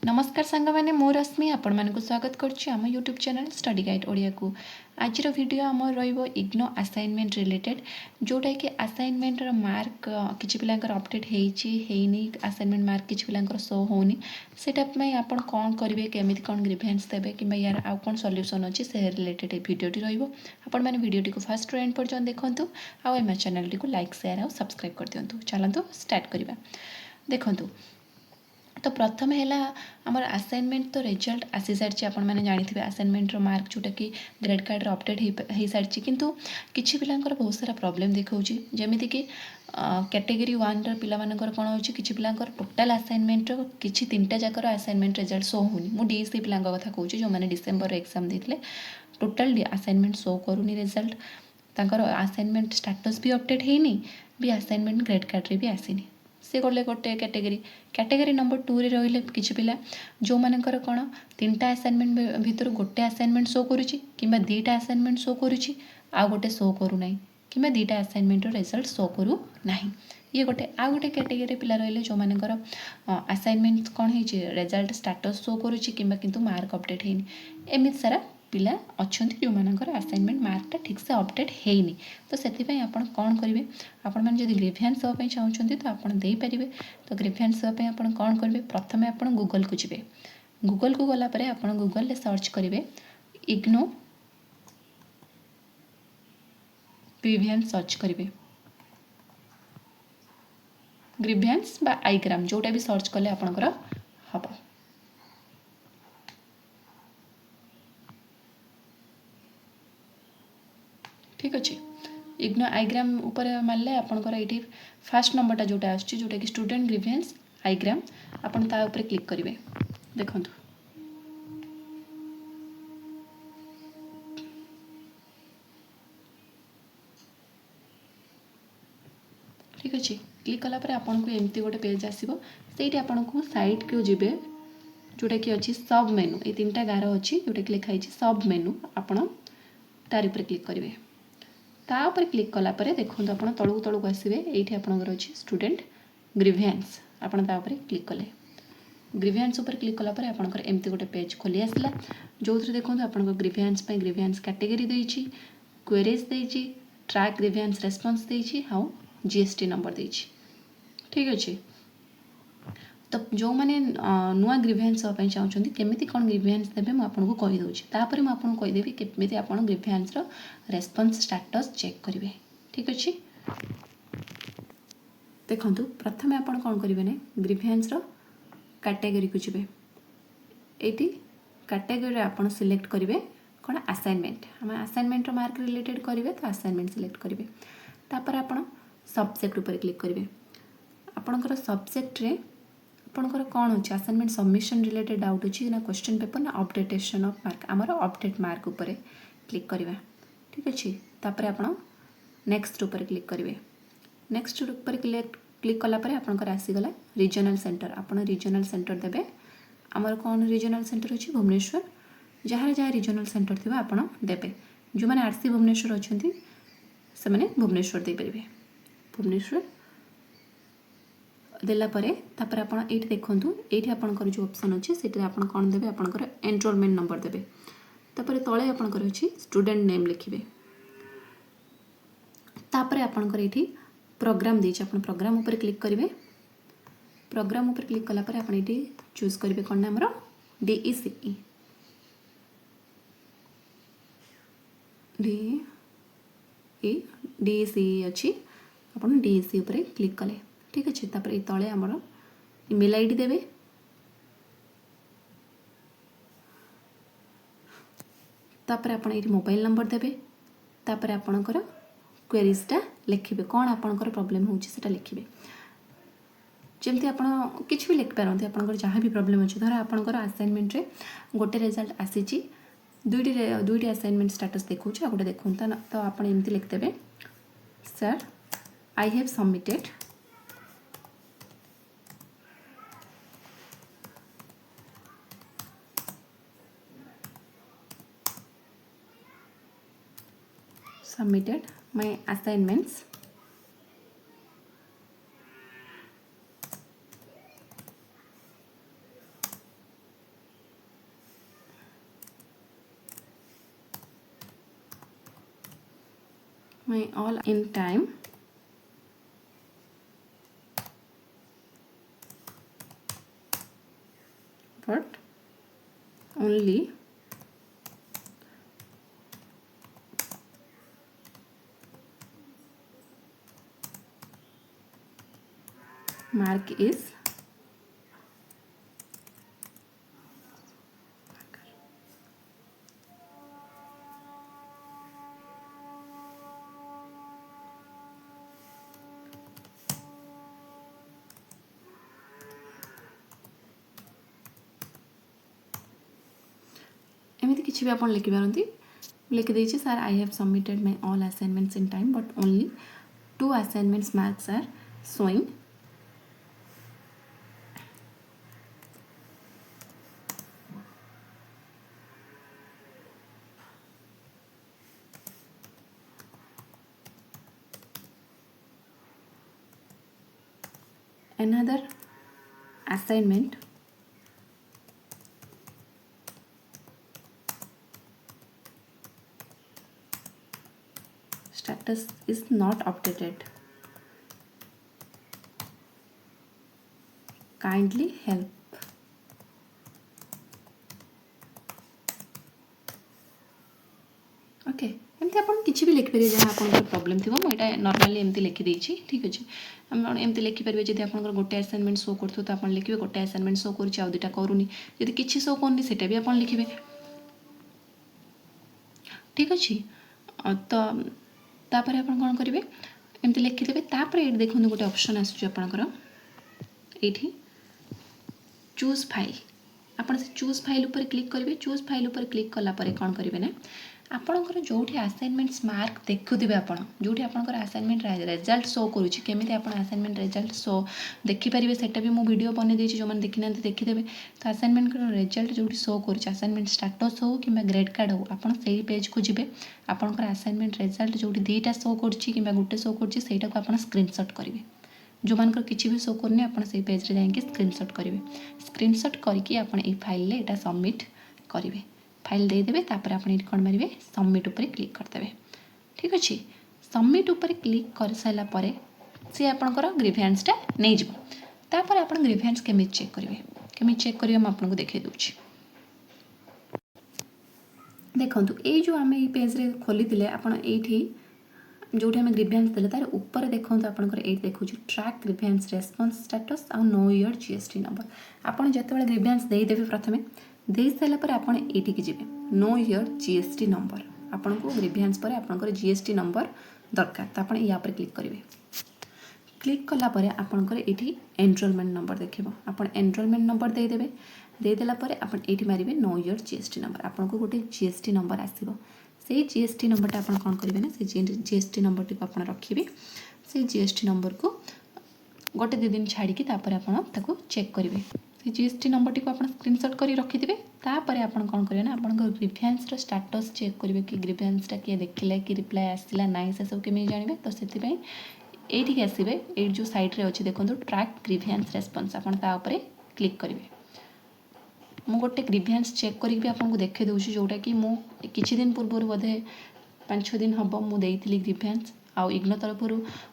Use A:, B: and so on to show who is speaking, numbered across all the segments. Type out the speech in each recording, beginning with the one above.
A: नमस्कार सांग मैंने मो रश्मि आपण मानक स्वागत करुच्ची आम YouTube channel study guide Odia को। आज वीडियो आम इग्नो असाइनमेंट रिलेटेड जोटा कि असाइनमेंट मार्क किसी पिलांकर अपडेट होनी असाइनमेंट मार्क किसी पिलांकर शो होनी सेटापी आप कौन करेंगे केमी कौन ग्रीवेन्स देवे कि यार आउ कौन सॉल्यूशन अच्छी से रिलेटेड वीडियोटी आपण मैंने वीडियोटी को फास्ट एंड पर्यटन देखूँ आम चैनल को लाइक शेयर और सब्सक्राइब कर दिंतु। चलतु स्टार्ट करवा। देखु तो प्रथम है आमर असाइनमेंट तो रिजल्ट आसी सारी आपण मैंने जानी असाइनमेंट मार्क जोटा कि ग्रेड कार्ड अपडेट हो सारी किंतु किछि पिलांकर बहुत सारा प्रॉब्लम देखौछि जेमिति कि कैटेगरी 1 र पिला मानकर कोन होछि किछि पिलांकर टोटल असाइनमेंट रो किछि तीनटा जाकर असाइनमेंट रिजल्ट शो होनी। मु डीएससी पिलांक कथा कहूछि जो माने डिसेंबर एग्जाम देथिले टोटल असाइनमेंट शो करूनी रिजल्ट तांकर असाइनमेंट स्टेटस भी अपडेट हेनी भी असाइनमेंट ग्रेड कार्ड रे भी आसीनी। से गले गोटे कैटेगरी नंबर 2 रे रहिले किछि पिला जो मानकर कोन तीनटा असाइनमेंट भितर गोटे असाइनमेंट शो करूछि किबा दीटा असाइनमेंट शो करूछि आ गोटे शो करू नै किबा दीटा असाइनमेंट रो रिजल्ट शो करू नाही। ये गोटे आ गोटे कैटेगरी पिला रहिले जो मानकर असाइनमेंट कोन हेछि रिजल्ट स्टेटस शो करूछि किबा किंतु मार्क अपडेट हेनी एमित सारा पिला अच्छे जो मानकर असाइनमेंट मार्कटा ठीक से अपडेट हेनी। तो से आप कौन करेंगे आपण मैंने जब ग्रीवेन्स देवाई चाहते तो आप देपारे। तो ग्रीवेन्स देवाई आप कौन करेंगे प्रथम आप गूगल को जी गूगल को गलापर आप गूगल सर्च करेंगे इग्नो ग्रीवेन्स सर्च करेंगे ग्रीवेन्स बा आईग्राम जोटा भी सर्च कले आपंकर हम। ठीक अच्छे इग्नो आईग्राम उपर मारे आपंकर ये फास्ट नंबरटा जोटा आसुची जोटा कि स्टूडेंट ग्रीवेन्स आईग्राम आपन ता ऊपर क्लिक करेंगे। देखो ठीक अच्छे क्लिक कलापर आपन को एमती गोटे पेज आसो से आपन को साइट को जीवे जोटा कि अच्छी सब मेनू ये तीन गार अच्छी जोटा कि लिखाई सब मेनू आपड़ तार ऊपर क्लिक करेंगे। तापर क्लिक कलापर देखो आप तलू तलू आसवे ये आपंकर अच्छी स्टूडेंट ग्रीवेन्स आपड़ तापर क्लिक कले ग्रीवेन्स उपर क्लिक कलापर आपंकर एमती गोटे पेज खोली आसला जो थी देखो आप ग्रीवेन्स ग्रीवेन्स कैटेगरी देछि क्वेरीज देछि ट्रैक ग्रीवेन्स रेस्पॉन्स देछि हाउ जीएसटी नंबर देछि। ठीक अच्छे तो जो मैंने नुआ ग्रीवेन्स देवाई चाहते केमी कौन ग्रीवेन्स देवे मुझे कहीदे तापर मुझे कहीदेवी केमी आप ग्रीवेन्स रेस्पॉन्स स्टेटस चेक करेंगे। ठीक अच्छे देखु प्रथम आप कौन करेंगे ना ग्रीवेन्स कैटेगरी को जी ये कैटेगरी आप सिलेक्ट करेंगे कौन असाइनमेंट आम असाइनमेंट मार्क रिलेटेड करेंगे तो असाइनमेंट सिलेक्ट करेंगे। तापर आप सब्जेक्ट उपर क्लिक करेंगे आपणकर सब्जेक्ट रे आपणकर कौन अच्छे असाइनमेंट सबमिशन रिलेटेड डाउट अच्छी ना क्वेश्चन पेपर ना अपडेटेशन ऑफ मार्क आमर अपडेट मार्क उपर क्लिक करवा। ठीक अच्छे तापर आप नेक्स्ट उपर क्लिक करेंगे नेक्स्ट उपर क्लिक कलापर आपणकर आसीगला रीजनल सेंटर आप रीजनल सेंटर देवे आमर कौन रीजनल सेंटर अच्छी भुवनेश्वर जहाँ जहाँ रीजनल सेंटर थी आप देवे जो मैंने आरसी भुवनेश्वर अच्छा से मैंने भुवनेश्वर देपारे भुवनेश्वर देलापर तापर आप देखूँ ये आपंकर जो ऑप्शन अच्छे से कौन देवे आपंकर एनरोलमेंट नंबर देवे तापर तले आपंकर अच्छी स्टूडेंट नेम लिखिए तापर आपंकर ये प्रोग्राम देछि आप प्रोग्राम उपर क्लिक करेंगे प्रोग्राम उपर क्लिक कलापर आप चूज करेंगे कौन नाम डीईसीई डीईसीई अच्छी आप डीईसी उपर क्लिक कले। ठीक अच्छे तापर ये तले आमर ईमेल आईडी देवे तापर आप मोबाइल नंबर देवे तापर आपणकर क्वेरीजटा लिखिए कौन आपणकर प्रॉब्लम होता लिखिए जमती आप किसी भी लिखिपारती आपंकर जहाँ भी प्रॉब्लम अच्छे धर आपंकर असाइनमेंट रे गोटे रिजल्ट आसी दुईटी असाइनमेंट स्टेटस देखो आ गोटे देखो तो आप एमती लिखिदेवे sir I have submitted my assignments my all in time but only mark is एमती किसी भी आप लिखिपारती लिखिदे sir I have submitted my all assignments in time but only 2 assignments marks are showing another assignment status is not updated, kindly help. Okay एमती आप किसी भी लिखिपारे जहाँ आप प्रॉब्लम थी मुझे नॉर्मली एमती लिखिदे ठीक अच्छे आम एमती लिखिपारे जब आप गोटे असाइनमेंट शो कर तो आप लिखे गोटे असाइनमेंट शो कर आउ दुटा करूनी जब किसी शो करनी से भी आप लिखे ठीक अच्छे तो तापर आप कौन करेंगे एमती लिखिदेवे तापर ये देखो गोटे ऑप्शन आसपर ये चूज फाइल आप चूज फाइल उपर क्लिक करेंगे चूज फाइल उपर क्लिक कलापर कौन करेंगे ना आपणकर जो असाइनमेंट्स मार्क देखुवे आप जो आपर असाइनमेंट रिजल्ट शो करुच्ची केमी आप असाइनमेंट रिजल्ट शो देखिपारे से भी मुझे वीडियो बनई जो मैंने देखी ना देखीदेवे तो असाइनमेंट रिजल्ट जो शो कर असाइनमेंट स्टाटस हो कि ग्रेड कार्ड हो आप पेज को जी आपंकर असाइनमेंट रिजल्ट जो दुईटा शो कर गोटे शो कर स्क्रीनशॉट करेंगे जो मानकर किसी भी शो करनी आप पेज रे जाइए स्क्रीनशॉट करेंगे स्क्रीनशॉट करके आप फाइल यहाँ सबमिट करेंगे फाइल देदेवे तापर आप कौन मारे सबमिट उपर क्लिक करदे ठीक अच्छे सबमिट उपर क्लिक कर सारापर सी आपंकर ग्रीवेन्सटा नहीं जापर आप ग्रीवेन्स केमी चेक करेंगे केमी चेक करेंगे मुझे देखा दूसरी देखो ये जो आम पेज रे खोली थे आपड़ ये जो आम ग्रीवेन्स देले तार ऊपर देखो आपंकर ये देखो ट्रैक ग्रीवेन्स रेस्पॉन्स स्टेटस आ नो योर जीएसटी नंबर आप जिते ग्रीवेन्स देदेवे प्रथम दे सारापर आप ये जी नो योर जीएसटी नंबर आपन को ग्रीवेन्स पर आपंकर जीएसटी नंबर दरकार तो आप पर क्लिक करेंगे क्लिक कलापर आपंकर ये एनरोलमेंट नंबर देखिए आप एनरोलमेंट नंबर देदेवे देदेलापर आप ये मारे नो योर जीएसटी नंबर आपन को गोटे जीएसटी नंबर आसो से जीएसटी नंबरटा आप कौन करेंगे ना से जीएसटी नंबर टी आप रखिए से जीएसटी नंबर को गोटे 2 दिन छाड़ी आप चेक करेंगे से जीएसटी नंबर टी आप स्क्रीनशॉट कर रखिथे तापर आप कौन करेंगे ना आप ग्रीवेन्स स्टाटस चेक करेंगे कि ग्रीवेन्सटा किए देखिले कि रिप्लाई आसला ना से सब केमी जानवे तो से ये आसवे ये जो साइड रे अच्छे देखो ट्रैक ग्रीवेन्स रेस्पॉन्स आप क्लिक करेंगे मु गोटे ग्रीवेन्स चेक करी आपको देखे दूसरी जोटा कि मुझे किछि दिन पूर्व बोधे 5-6 दिन हम मुझे ग्रीवेन्स आउ इग्नो तरफ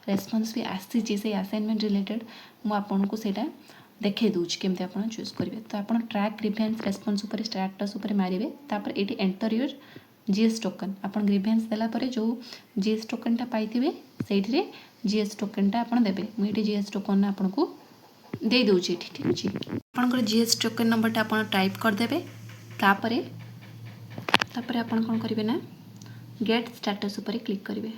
A: रेस्पॉन्स भी आसी से असाइनमेंट रिलेटेड मुझे सेटा देखे दूसरी केमती आप चूज करेंगे तो आप ट्रैक ग्रीवेन्स रेस्पॉन्स उपर स्टेटस उपर मारे तापर ये एंटर योर जीएस टोकन आप ग्रीवेन्स देलापर जो जीएस टोकनटा पाइबे से जीएस टोकनटा आप देवे मुझे जीएस टोकन आपको दे दूची ठीक अच्छे आपंकर जीएस टोकन नंबरटा आप टाइप करदे तापर आप कौन करेंगे ना गेट स्टेटस उपर क्लिक करेंगे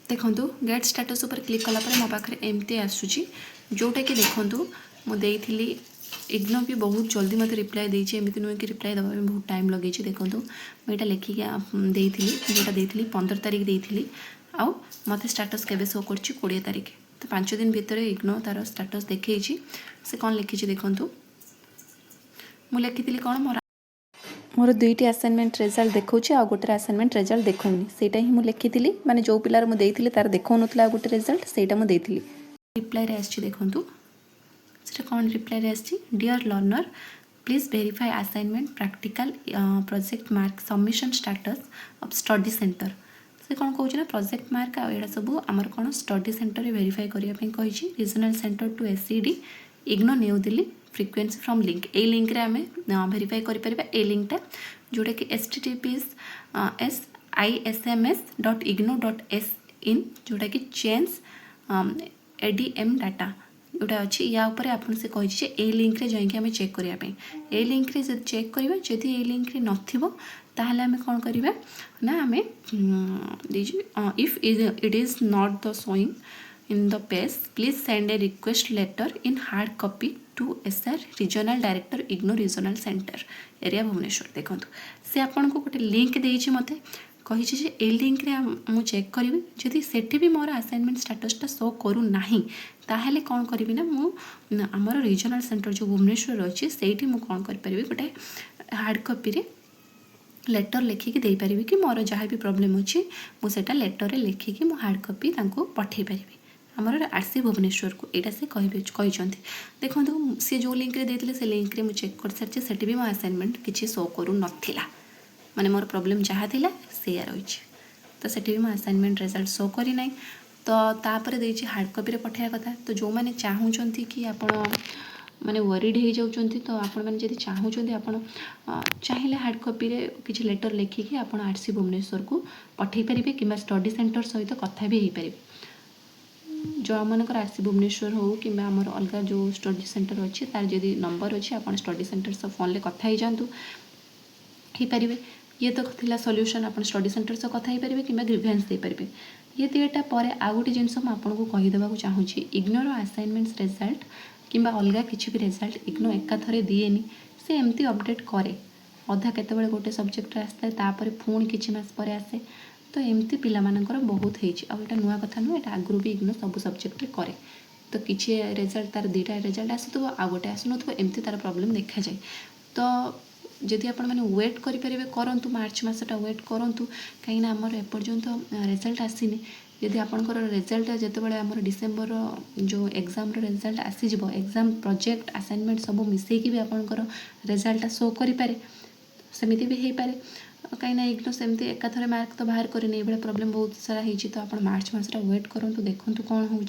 A: देखो गेट स्टेटस उपर क्लिक कलापर मो पाखे एमती आसूची जोटा कि देखूँ मुझे इग्नो भी बहुत जल्दी मत रिप्लाई देती एमती नुहे कि रिप्लाई देवा बहुत टाइम लगे देखो मुझे लिखिक जोटा 15 तारिख देती आउ मत स्टेटस केबे शो कर 20 तारिख तो 5 दिन भितर इग्नो तार स्टेटस देखी से कौन लिखी देखूँ मुझे लिखी कौन मोर 2टी असाइनमेंट रिजल्ट देखो आ गोटे असाइनमेंट रिजल्ट देखौनी सेटा ही मुझे लिखी माने जो पिलार मुझे देती तार देखो ना गोटे रिजल्ट सेटा मुझे रिप्लाई रे आछि देखंतु सेटा कौन रिप्लाई रे आछि dear learner please verify assignment practical project mark submission status of study centre से कौन कौन ना प्रोजेक्ट मार्क आड़ा सब आमर कौन स्टडी सेंटर वेरीफाई करने regional centre to SCD IGNOU New Delhi frequency from link ए लिंक रे आमे वेरीफाई करिपरिबा ए लिंकटा जोटा कि https://isms.igno.in जोटा कि चेंज एडीएम डाटा जोटा अच्छी या ऊपर आपन से कहि ए लिंक रे जाई आमे चेक करिया पे ए लिंक रे जब चेक करिबा जदि ए लिंक रे नथिबो ताहले आमे कोन करिबा ना आमे if it is not the showing in the page please send a request letter in hard copy to SR regional director IGNO regional center area Bhubaneswar देखो से आपन को गोटे लिंक देइछि मते कहि जे ए लिंक रे मु चेक करिवि जदि सेठी भी मोर असाइनमेंट स्टेटस टा शो करू नाही ताहले कोन करिवि ना मु हमर रीजनल सेंटर जो भुवनेश्वर अछि सेठी मु कोन करि परिबि गोटे हार्ड कॉपी रे लेटर लिखिकी दे पारिबि कि मोर जहाँ भी प्रॉब्लम अछि मु सेटा लेटर रे लिखिकी मु हार्ड कॉपी तांको पठै परिबि आमर आरसी भुवनेश्वर को यहाँ से कहते देखो सी जो लिंक रे देते से लिंक रे मुझे चेक कर सारी से भी मो असाइनमेंट किसी शो करू नाला माने मोर प्रॉब्लम जहाँ थिला से रही तो से भी मो असाइनमेंट रिजल्ट शो करना तो तापर देछि हार्ड कॉपी रे पठाया कथा तो जो मैंने चाहूँगी कि आपण माने वरीड हो जाउछंती तो आपण माने जदि चाहूँगी आपण चाहिए हार्ड कॉपी रे किछि लेटर लिखिकी आपण आरसी भुवनेश्वर को पठै परिबे किंबा स्टडी सेंटर सहित कथा भी हो पारे जो आमनकर आरसी भुवनेश्वर हो कि आमर अलग जो स्टडी सेंटर अच्छी तार जदि नंबर अच्छी आप स्टडी सेंटर सब फोन ले कथा ही जातु हो पारे ये तो थिला सॉल्यूशन आप स्टडी सेंटर से कथा ही पारे कि ग्रीवेंस दे पारे ये दुईटा पर आउ गोटे जिनस मुझे कहीदेवा चाहूँगी इग्नोर असाइनमेंट्स रिजल्ट कि अलग किसी भी रिजल्ट इग्नो एकाथरे दिएनि से एमती अपडेट करे अधा केतबेले गोटे सब्जेक्ट आसता तापर पुणी किछि मास पर आसे तो एमती पिलामानंकर बहुत होइछि आ एटा नुआ कथा नु एटा आगुरु भी इग्नो सब सब्जेक्ट रे करे तो किछि रिजल्ट तार दुईटा रिजल्ट आसुथबो आ गोटे आसुनथबो एमती तार प्रॉब्लम देखा जाए तो जदि आपण माने वेट करि परिबे करंतु मार्च मासटा वेट करंतु काई ना हमर एपर्यंत रिजल्ट आसीनी यदि आपनकर रिजल्ट जेतेबेले हमर डिसेंबर जो एग्जाम रो रिजल्ट आसी जिवो एग्जाम प्रोजेक्ट असाइनमेंट सब मिसई कि भी आपनकर रिजल्ट शो करि पारे सेमिति भी हे पारे कहीं इग्नो सेमती एकाथरे मार्क तो बाहर करनी ये प्रॉब्लम बहुत सारा होती तो आप मार्च मसटा वेट करूँ देखूँ कौन हो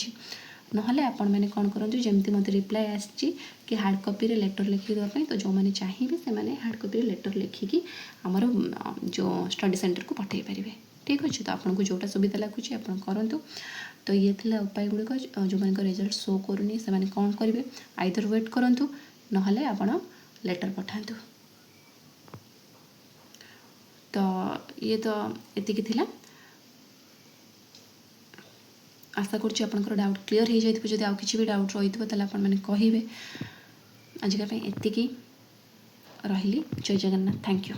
A: नहले आपण मैंने कौन करूँ जमती मत रिप्लाई आसी कि हार्ड कॉपी रे लेटर लिखि देवाई तो जो मैंने चाहिए से हार्ड कॉपी रे लेटर लिखिकी आमर जो स्टडी सेंटर को पठे पारे ठीक अच्छे तो आपको जोटा सुविधा लगुच आप करूँ तो ये थिला उपाय गुड़िक जो मान रिजल्ट शो करूनी से कौन करेंगे आइदर वेट करूँ नहले आपण लेटर पठातु तो ये तो एतिकी थिला आशा करुँच आपंकर डाउट क्लीयर हो जाए जब आउ कि भी डाउट रही है आप कहे आजिका एतिकी रही जय जगन्नाथ थैंक यू।